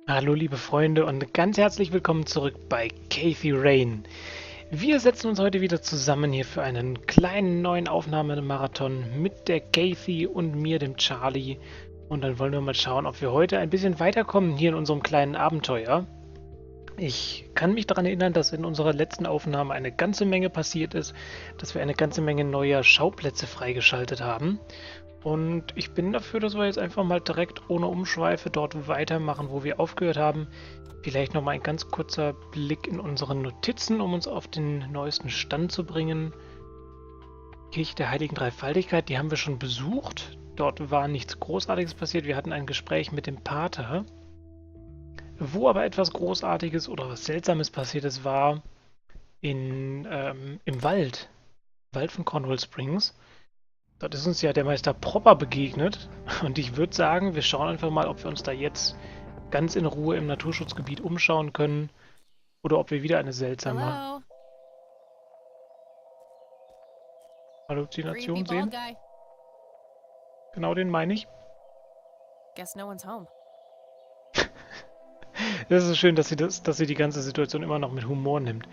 Hallo liebe Freunde und ganz herzlich willkommen zurück bei Kathy Rain. Wir setzen uns heute wieder zusammen hier für einen kleinen neuen Aufnahmemarathon mit der Kathy und mir, dem Charlie. Und dann wollen wir mal schauen, ob wir heute ein bisschen weiterkommen hier in unserem kleinen Abenteuer. Ich kann mich daran erinnern, dass in unserer letzten Aufnahme eine ganze Menge passiert ist, dass wir eine ganze Menge neuer Schauplätze freigeschaltet haben. Und ich bin dafür, dass wir jetzt einfach mal direkt ohne Umschweife dort weitermachen, wo wir aufgehört haben. Vielleicht nochmal ein ganz kurzer Blick in unsere Notizen, um uns auf den neuesten Stand zu bringen. Kirche der Heiligen Dreifaltigkeit, die haben wir schon besucht. Dort war nichts Großartiges passiert. Wir hatten ein Gespräch mit dem Pater. Wo aber etwas Großartiges oder was Seltsames passiert ist, war im Wald. Im Wald von Conwell Springs. Dort ist uns ja der Meister Propper begegnet. Und ich würde sagen, wir schauen einfach mal, ob wir uns da jetzt ganz in Ruhe im Naturschutzgebiet umschauen können. Oder ob wir wieder eine seltsame Hello? Creepy Halluzination bald sehen. guy. Genau den meine ich. Guess no one's home. Das ist schön, dass sie die ganze Situation immer noch mit Humor nimmt.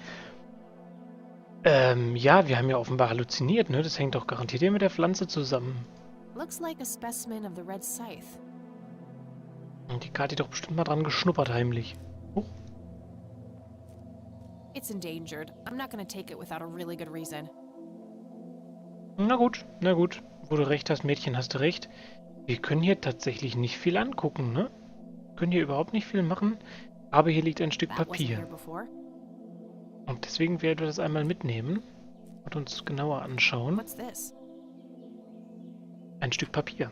Ja, wir haben ja offenbar halluziniert, ne? Das hängt doch garantiert hier mit der Pflanze zusammen. Looks like a specimen of the red scythe. Und die Kathi doch bestimmt mal dran geschnuppert heimlich. Huch. It's endangered. I'm not gonna take it without a really good reason. Na gut, na gut. Wo du recht hast, Mädchen, hast du recht. Wir können hier tatsächlich nicht viel angucken, ne? Wir können hier überhaupt nicht viel machen. Aber hier liegt ein Stück That wasn't here Papier. before. Und deswegen werden wir das einmal mitnehmen und uns genauer anschauen. What's this? Ein Stück Papier.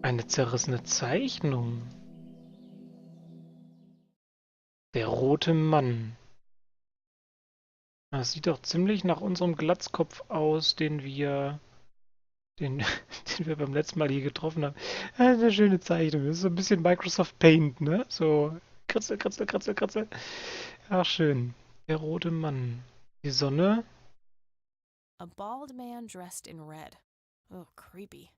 Eine zerrissene Zeichnung. Der rote Mann. Das sieht doch ziemlich nach unserem Glatzkopf aus, den wir beim letzten Mal hier getroffen haben. Das ist eine schöne Zeichnung. Das ist so ein bisschen Microsoft Paint, ne? So kritzel, kritzel, kritzel, kritzel. Ach, schön. Der rote Mann. Die Sonne. A bald man dressed in red. Oh, creepy.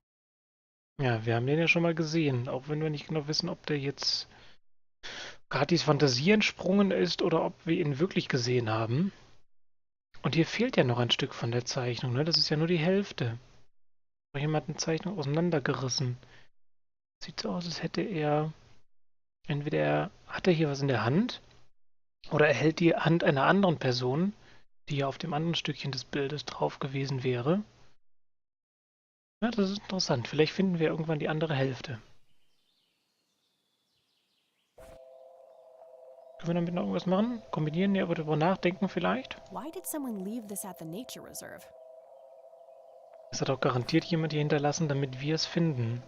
Ja, wir haben den ja schon mal gesehen. Auch wenn wir nicht genau wissen, ob der jetzt Katis Fantasie entsprungen ist oder ob wir ihn wirklich gesehen haben. Und hier fehlt ja noch ein Stück von der Zeichnung, ne? Das ist ja nur die Hälfte. Jemand hat eine Zeichnung auseinandergerissen. Sieht so aus, als hätte er... Entweder hat er hier was in der Hand oder er hält die Hand einer anderen Person, die ja auf dem anderen Stückchen des Bildes drauf gewesen wäre. Ja, das ist interessant. Vielleicht finden wir irgendwann die andere Hälfte. Können wir damit noch irgendwas machen? Kombinieren, ja, oder darüber nachdenken vielleicht? Why did someone leave this at the nature reserve? Das hat auch garantiert jemand hier hinterlassen, damit wir es finden.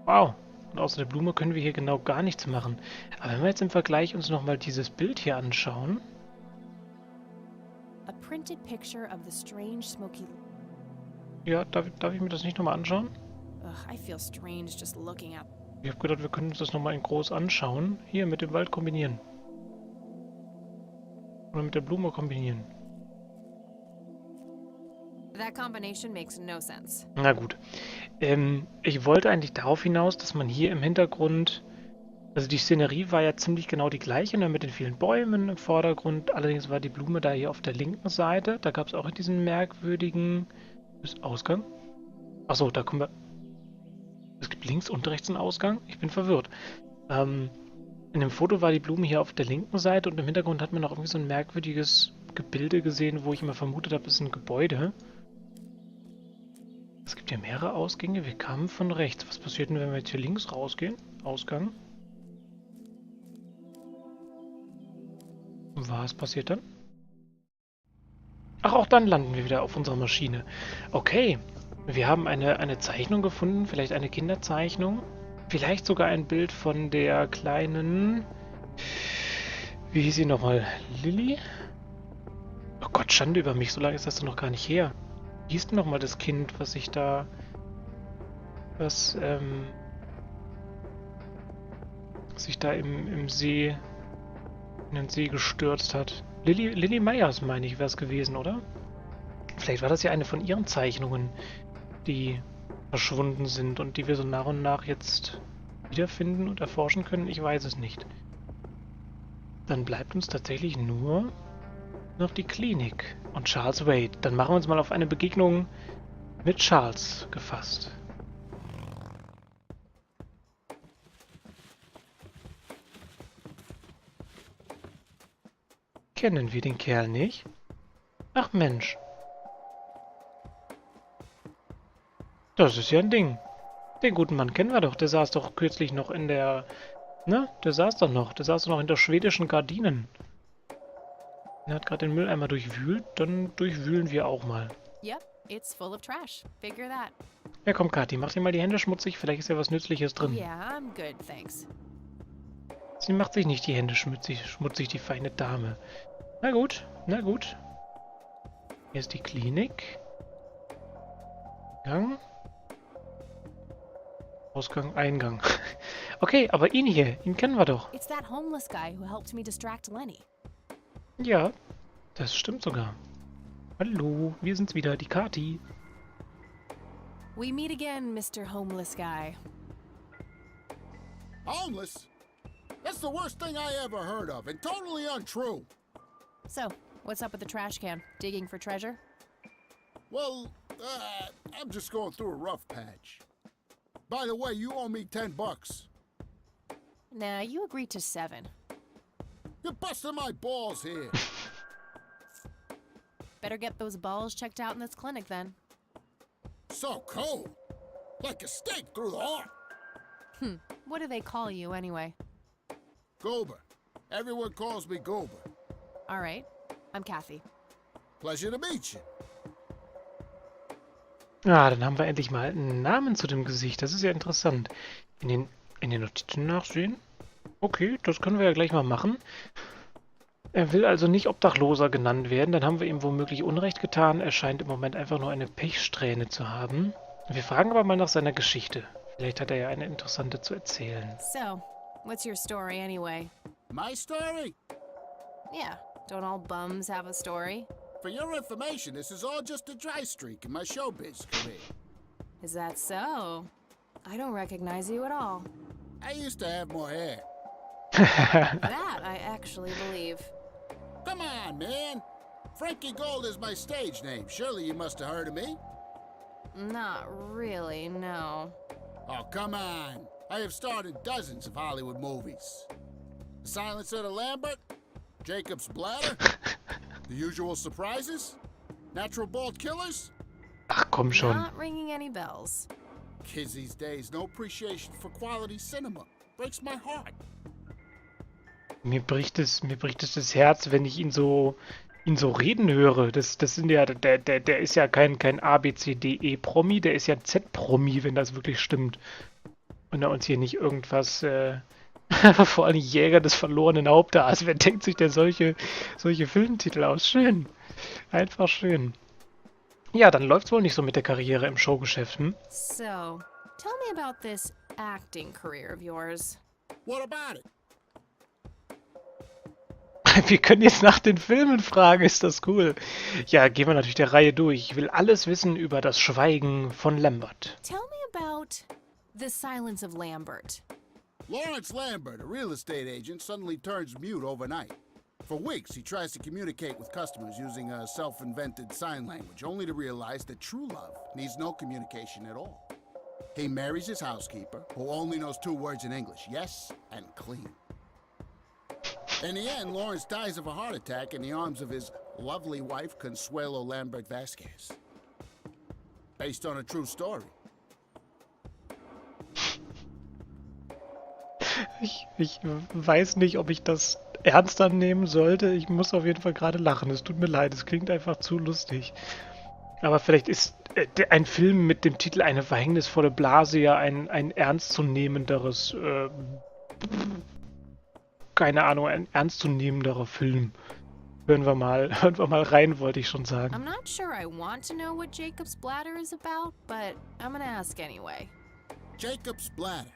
Wow. Und außer der Blume können wir hier genau gar nichts machen. Aber wenn wir jetzt im Vergleich uns nochmal dieses Bild hier anschauen. A printed picture of the strange smoky... Ja, darf ich mir das nicht nochmal anschauen? Ugh, I feel strange just looking at... Ich habe gedacht, wir können uns das nochmal in groß anschauen. Hier, mit dem Wald kombinieren. Oder mit der Blume kombinieren. That combination makes no sense. Na gut. Ich wollte eigentlich darauf hinaus, dass man hier im Hintergrund... Also die Szenerie war ja ziemlich genau die gleiche, ne, mit den vielen Bäumen im Vordergrund. Allerdings war die Blume da hier auf der linken Seite. Da gab es auch diesen merkwürdigen... Ausgang? Achso, da kommen wir... Es gibt links und rechts einen Ausgang? Ich bin verwirrt. In dem Foto war die Blume hier auf der linken Seite und im Hintergrund hat man noch irgendwie so ein merkwürdiges Gebilde gesehen, wo ich immer vermutet habe, es ist ein Gebäude. Es gibt ja mehrere Ausgänge. Wir kamen von rechts. Was passiert denn, wenn wir jetzt hier links rausgehen? Ausgang. Was passiert dann? Ach, auch dann landen wir wieder auf unserer Maschine. Okay. Wir haben eine Zeichnung gefunden. Vielleicht eine Kinderzeichnung. Vielleicht sogar ein Bild von der kleinen... Wie hieß sie nochmal? Lilly? Oh Gott, Schande über mich. So lange ist das doch noch gar nicht her. Wie hieß denn nochmal das Kind, was sich da... sich da im See... in den See gestürzt hat. Lilly Meyers, meine ich, wäre es gewesen, oder? Vielleicht war das ja eine von ihren Zeichnungen, die verschwunden sind und die wir so nach und nach jetzt wiederfinden und erforschen können? Ich weiß es nicht. Dann bleibt uns tatsächlich nur noch die Klinik und Charles Wade. Dann machen wir uns mal auf eine Begegnung mit Charles gefasst. Kennen wir den Kerl nicht? Ach Mensch. Das ist ja ein Ding. Den guten Mann kennen wir doch. Der saß doch kürzlich noch in der... Ne? Der saß doch noch. Der saß doch noch hinter schwedischen Gardinen. Er hat gerade den Mülleimer durchwühlt. Dann durchwühlen wir auch mal. Yep, it's full of trash. Figure that. Ja, komm, Kathi, mach dir mal die Hände schmutzig. Vielleicht ist ja was Nützliches drin. Yeah, I'm good, thanks. Sie macht sich nicht die Hände schmutzig, die feine Dame. Na gut, na gut. Hier ist die Klinik. Gang. Ausgang, Eingang. Okay, aber ihn hier, ihn kennen wir doch. It's that homeless guy who helped me distract Lenny. Ja, das stimmt sogar. Hallo, wir sind's wieder, die Kathi. We meet again, Mr. Homeless Guy. Homeless? That's the worst thing I ever heard of, and totally untrue. So, what's up with the trash can? Digging for treasure? Well, I'm just going through a rough patch. By the way, you owe me $10. Nah, you agreed to 7. You're busting my balls here. Better get those balls checked out in this clinic then. So cold. Like a stake through the heart. What do they call you anyway? Goober. Everyone calls me Goober. All right, I'm Kathy. Pleasure to meet you. Ah, dann haben wir endlich mal einen Namen zu dem Gesicht. Das ist ja interessant. In den Notizen nachsehen? Okay, das können wir ja gleich mal machen. Er will also nicht Obdachloser genannt werden. Dann haben wir ihm womöglich Unrecht getan. Er scheint im Moment einfach nur eine Pechsträhne zu haben. Wir fragen aber mal nach seiner Geschichte. Vielleicht hat er ja eine interessante zu erzählen. So, what's your story anyway? My story? Yeah, don't all bums have a story? For your information, this is all just a dry streak in my showbiz career. Is that so? I don't recognize you at all. I used to have more hair. That I actually believe. Come on, man. Frankie Gold is my stage name. Surely you must have heard of me. Not really, no. Oh, come on. I have starred in dozens of Hollywood movies. The Silence of the Lambert, Jacob's Bladder, The Usual Surprises, Natural Bald Killers. Ach, komm schon. Not ringing any bells. Kids these days, no appreciation for quality cinema. Breaks my heart. Mir bricht es das Herz, wenn ich ihn so reden höre. Das sind ja, der ist ja kein A, B, C, D, E Promi, der ist ja Z-Promi, wenn das wirklich stimmt. Und er uns hier nicht irgendwas, vor allem Jäger des verlorenen Haupthaars. Wer denkt sich denn solche Filmtitel aus? Schön. Einfach schön. Ja, dann läuft's wohl nicht so mit der Karriere im Showgeschäft, hm? So, tell me about this acting career of yours. What about it? Wir können jetzt nach den Filmen fragen, ist das cool? Ja, gehen wir natürlich der Reihe durch. Ich will alles wissen über das Schweigen von Lambert. Tell me about the Silence of Lambert. Lawrence Lambert, a real estate agent, suddenly turns mute overnight. For weeks, he tries to communicate with customers using a self-invented sign language, only to realize that true love needs no communication at all. He marries his housekeeper, who only knows 2 words in English, yes and clean. In the end, Lawrence dies of a heart attack in the arms of his lovely wife, Consuelo Lambert Vasquez. Based on a true story. Ich weiß nicht, ob ich das ernster nehmen sollte. Ich muss auf jeden Fall gerade lachen. Es tut mir leid, es klingt einfach zu lustig. Aber vielleicht ist ein Film mit dem Titel Eine verhängnisvolle Blase ja ein ernstzunehmenderes, keine Ahnung, ein ernstzunehmenderer Film. Hören wir mal rein, wollte ich schon sagen. I'm not sure I want to know what Jacob's Bladder is about, but I'm gonna ask anyway. Jacob's Bladder.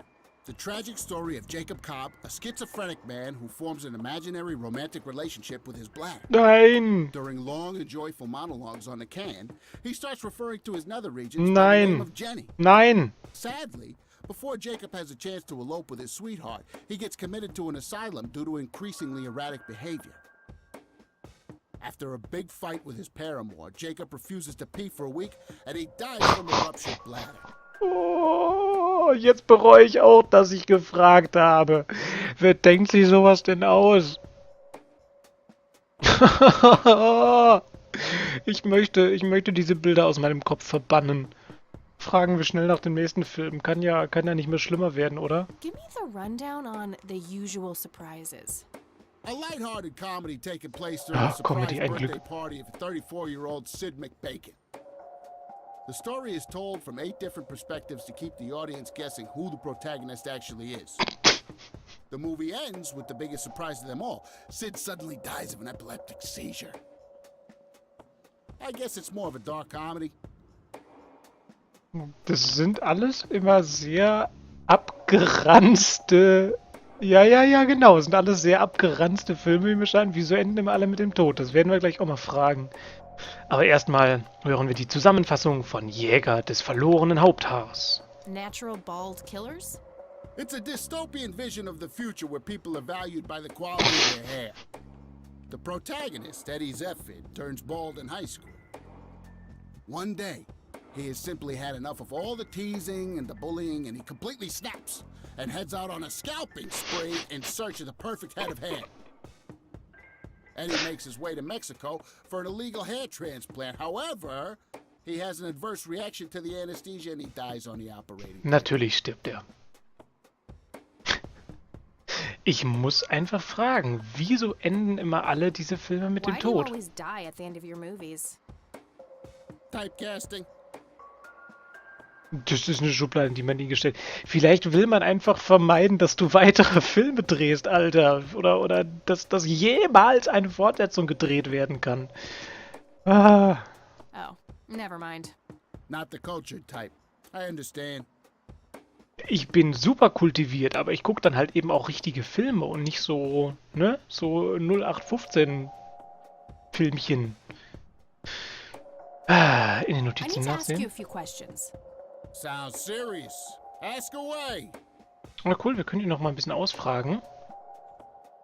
The tragic story of Jacob Cobb, a schizophrenic man who forms an imaginary romantic relationship with his bladder. Nein! During long and joyful monologues on the can, he starts referring to his nether regions by the name of Jenny. Nein! Sadly, before Jacob has a chance to elope with his sweetheart, he gets committed to an asylum due to increasingly erratic behavior. After a big fight with his paramour, Jacob refuses to pee for a week and he dies from a ruptured bladder. Oh, jetzt bereue ich auch, dass ich gefragt habe. Wer denkt sich sowas denn aus? Ich möchte diese Bilder aus meinem Kopf verbannen. Fragen wir schnell nach dem nächsten Film. Kann ja nicht mehr schlimmer werden, oder? Give me the rundown on the usual surprises. A lighthearted comedy taking place during the surprise Comedy, ein birthday Glück. party of 34-year-old Sid McBacon. The story is told from 8 different perspectives to keep the audience guessing who the protagonist actually is. The movie ends with the biggest surprise of them all. Sid suddenly dies of an epileptic seizure. I guess it's more of a dark comedy. Das sind alles immer sehr abgeranzte... Ja, genau. Das sind alles sehr abgeranzte Filme, wie mir scheint. Wieso enden immer alle mit dem Tod? Das werden wir gleich auch mal fragen. Aber erstmal hören wir die Zusammenfassung von Jäger des verlorenen Haupthaars. Natural bald killers? It's a dystopian vision of the future where people are valued by the quality of their hair. The protagonist, Eddie Zeffid, turns bald in high school. One day, he has simply had enough of all the teasing and the bullying, and he completely snaps and heads out on a scalping spree in search of the perfect head of hair. Eddie makes his way to Mexico for an illegal hair transplant. However, he has an adverse reaction to the anesthesia and he dies on the operating table. Natürlich stirbt er. Ich muss einfach fragen, wieso enden immer alle diese Filme mit dem Why do you Tod? always die at the end of your movies? Typecasting. Das ist eine Schublade, in die man nie gestellt. Vielleicht will man einfach vermeiden, dass du weitere Filme drehst, Alter. Oder dass jemals eine Fortsetzung gedreht werden kann. Ah. Oh, never mind. Not the cultured type. I understand. Ich bin super kultiviert, aber ich gucke dann halt eben auch richtige Filme und nicht so, ne? So 0815 Filmchen. In den I Notizen need to ask you a nachsehen. few questions. Sounds serious. Ask away. Na cool, wir können ihn noch mal ein bisschen ausfragen.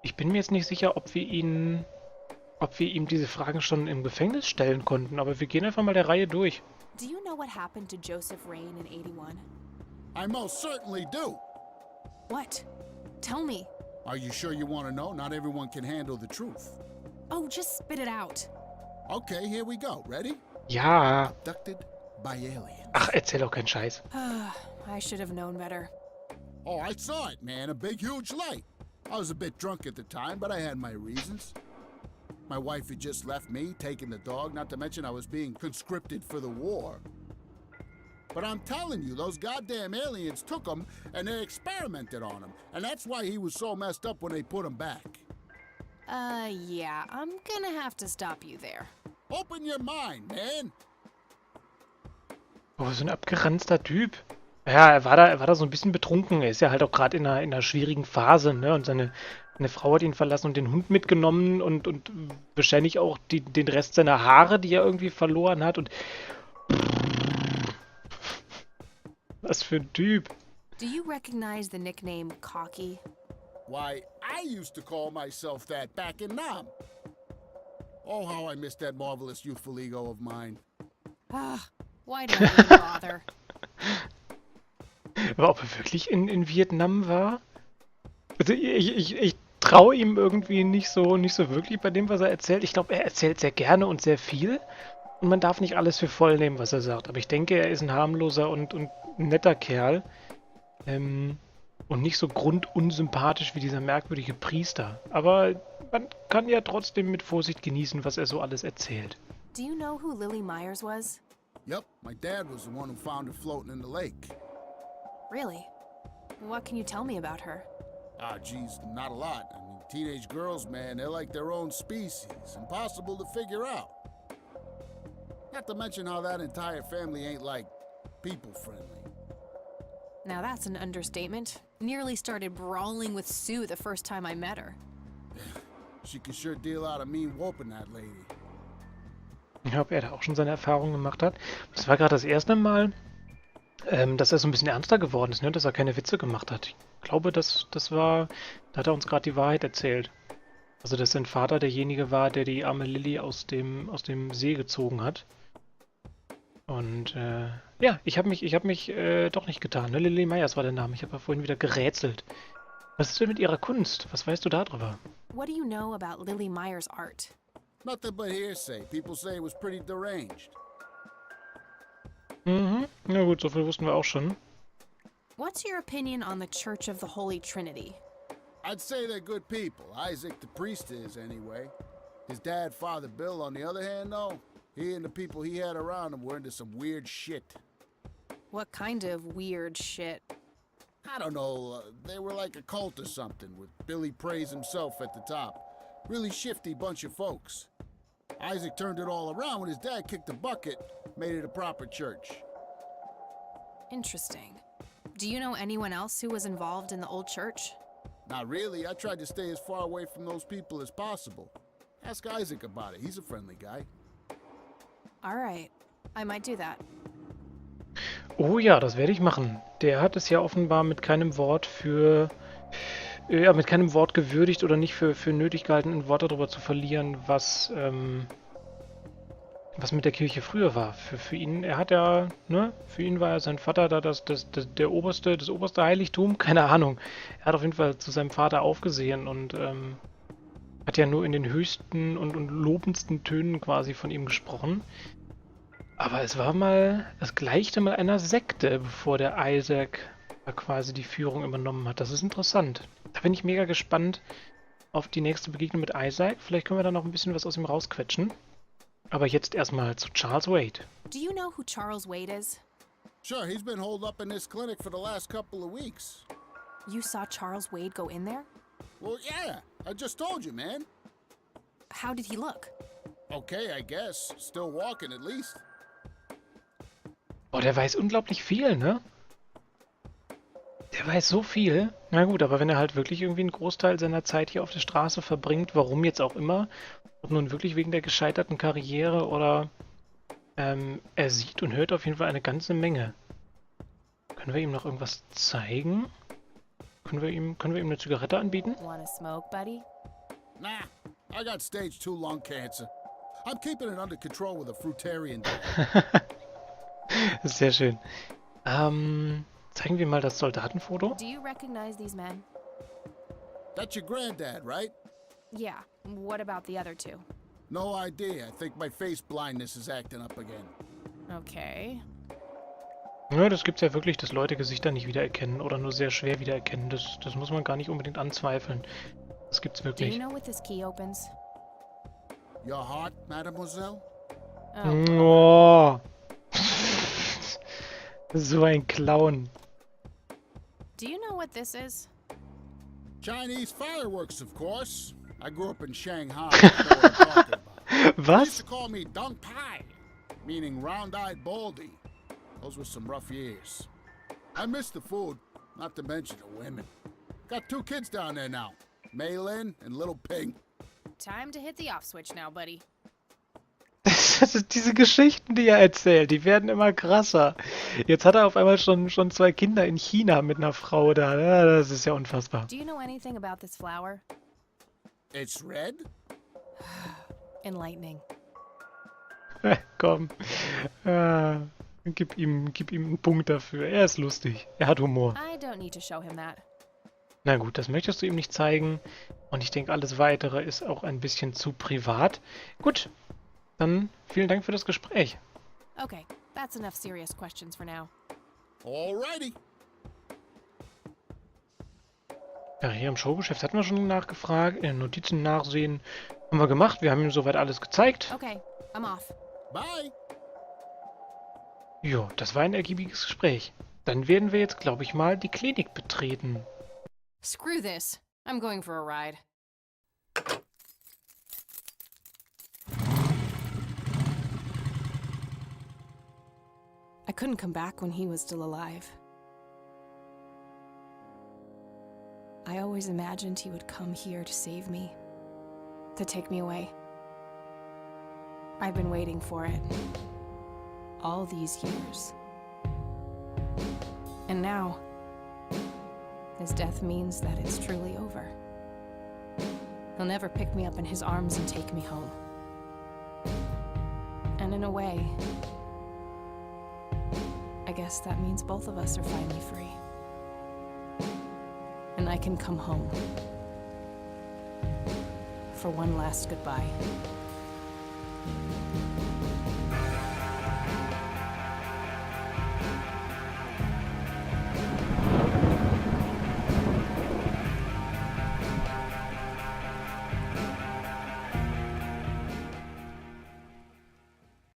Ich bin mir jetzt nicht sicher, ob wir ihm diese Fragen schon im Gefängnis stellen konnten, aber wir gehen einfach mal der Reihe durch. Do you know what happened to Joseph Rain in 81? I most certainly do. What? Tell me. Are you sure you want to know? Not everyone can handle the truth. Oh, just spit it out. Okay, here we go. Ready? Ja. Abducted by aliens. Ach, erzähl doch keinen Scheiß. I should have known better. Oh, I saw it, man. A big, huge light. I was a bit drunk at the time, but I had my reasons. My wife had just left me, taking the dog, not to mention I was being conscripted for the war. But I'm telling you, those goddamn aliens took him and they experimented on him. And that's why he was so messed up when they put him back. Yeah, I'm gonna have to stop you there. Open your mind, man. Oh, so ein abgeranzter Typ. Ja, er war da so ein bisschen betrunken. Er ist ja halt auch gerade in einer schwierigen Phase, ne? Und seine Frau hat ihn verlassen und den Hund mitgenommen und wahrscheinlich auch den Rest seiner Haare, die er irgendwie verloren hat. Und was für ein Typ. Do you recognize the nickname Cocky? Why, I used to call myself that back in Nam. Oh, how I miss that marvelous youthful ego of mine. Why don't you bother? Aber ob er wirklich in Vietnam war? Also ich traue ihm irgendwie nicht so wirklich bei dem, was er erzählt. Ich glaube, er erzählt sehr gerne und sehr viel. Und man darf nicht alles für voll nehmen, was er sagt. Aber ich denke, er ist ein harmloser und netter Kerl. Und nicht so grundunsympathisch wie dieser merkwürdige Priester. Aber man kann ja trotzdem mit Vorsicht genießen, was er so alles erzählt. Do you know who Lily Myers was? Yep, my dad was the one who found her floating in the lake. Really? What can you tell me about her? Ah, geez, not a lot. I mean, teenage girls, man, they're like their own species. Impossible to figure out. Not to mention how that entire family ain't, like, people-friendly. Now that's an understatement. Nearly started brawling with Sue the first time I met her. She can sure deal out a mean whooping, that lady. Ja, ob er da auch schon seine Erfahrungen gemacht hat. Das war gerade das erste Mal, dass er so ein bisschen ernster geworden ist, ne? Dass er keine Witze gemacht hat. Ich glaube, das war, da hat er uns gerade die Wahrheit erzählt. Also, dass sein Vater derjenige war, der die arme Lilly aus dem See gezogen hat. Und ja, ich habe mich doch nicht getan. Ne? Lilly Meyers war der Name. Ich habe ja vorhin wieder gerätselt. Was ist denn mit ihrer Kunst? Was weißt du darüber? What do you know about Lily Meyer's art? Nothing but hearsay. People say it was pretty deranged. Mhm. Na gut, so viel wussten wir auch schon. What's your opinion on the Church of the Holy Trinity? I'd say they're good people. Isaac the priest is, anyway. His dad, Father Bill, on the other hand, though, he and the people he had around him were into some weird shit. What kind of weird shit? I don't know, they were like a cult or something, with Billy Praise himself at the top. Really shifty bunch of folks. Isaac turned it all around when his dad kicked the bucket, made it a proper church. Interesting. Do you know anyone else who was involved in the old church? Not really, I tried to stay as far away from those people as possible. Ask Isaac about it, he's a friendly guy. Alright, I might do that. Oh ja, das werde ich machen. Der hat es ja offenbar mit keinem Wort mit keinem Wort gewürdigt oder nicht für nötig gehalten, ein Wort darüber zu verlieren, was mit der Kirche früher war. Für ihn, er hat ja, ne, für ihn war ja sein Vater da das oberste Heiligtum, keine Ahnung. Er hat auf jeden Fall zu seinem Vater aufgesehen und hat ja nur in den höchsten und lobendsten Tönen quasi von ihm gesprochen. Aber es gleichte mal einer Sekte, bevor der Isaac da quasi die Führung übernommen hat. Das ist interessant. Da bin ich mega gespannt auf die nächste Begegnung mit Isaac. Vielleicht können wir da noch ein bisschen was aus ihm rausquetschen. Aber jetzt erstmal zu Charles Wade. Do you know who Charles Wade is? Sure, he's been holed up in this clinic for the last couple of weeks. You saw Charles Wade go in there? Well, yeah, I just told you, man. How did he look? Okay, I guess. Still walking, at least. Boah, der weiß unglaublich viel, ne? Der weiß so viel. Na gut, aber wenn er halt wirklich irgendwie einen Großteil seiner Zeit hier auf der Straße verbringt, warum jetzt auch immer, ob nun wirklich wegen der gescheiterten Karriere oder er sieht und hört auf jeden Fall eine ganze Menge. Können wir ihm noch irgendwas zeigen? Können wir ihm eine Zigarette anbieten? Wanna smoke, buddy? Nah, I got stage 2 lung cancer. I'm keeping it under control with a fruitarian diet. Sehr schön. Zeigen wir mal das Soldatenfoto. Do you recognize these men? That's your granddad, right? Yeah. What about the other two? No idea. I think my face blindness is acting up again. Okay. Ja, das gibt's ja wirklich, dass Leute Gesichter nicht wiedererkennen oder nur sehr schwer wiedererkennen. Das muss man gar nicht unbedingt anzweifeln. Das gibt's Do you wirklich. know what this key opens? Your heart, mademoiselle? Oh. Oh. So ein Clown. Do you know what this is? Chinese fireworks, of course. I grew up in Shanghai. I know what I'm talking about. They used Was? to call me Dong Pai, meaning round-eyed baldy. Those were some rough years. I miss the food, not to mention the women. Got 2 kids down there now, Mei Lin and Little Ping. Time to hit the off switch now, buddy. Diese Geschichten, die er erzählt, die werden immer krasser. Jetzt hat er auf einmal schon 2 Kinder in China mit einer Frau da. Ja, das ist ja unfassbar. Do you know anything about this flower? It's red? Enlightening. Komm. Gib ihm einen Punkt dafür. Er ist lustig. Er hat Humor. I don't need to show him that. Na gut, das möchtest du ihm nicht zeigen. Und ich denke, alles Weitere ist auch ein bisschen zu privat. Gut, dann vielen Dank für das Gespräch. Okay, that's enough serious questions for now. Alrighty. Ja, hier im Showgeschäft hatten wir schon nachgefragt. In den Notizen nachsehen. Haben wir gemacht. Wir haben ihm soweit alles gezeigt. Okay, I'm off. Bye. Jo, das war ein ergiebiges Gespräch. Dann werden wir jetzt, glaube ich, mal die Klinik betreten. Screw this. I'm going for a ride. I couldn't come back when he was still alive. I always imagined he would come here to save me, to take me away. I've been waiting for it all these years. And now, his death means that it's truly over. He'll never pick me up in his arms and take me home. And in a way, I guess that means both of us are finally free. And I can come home for one last goodbye.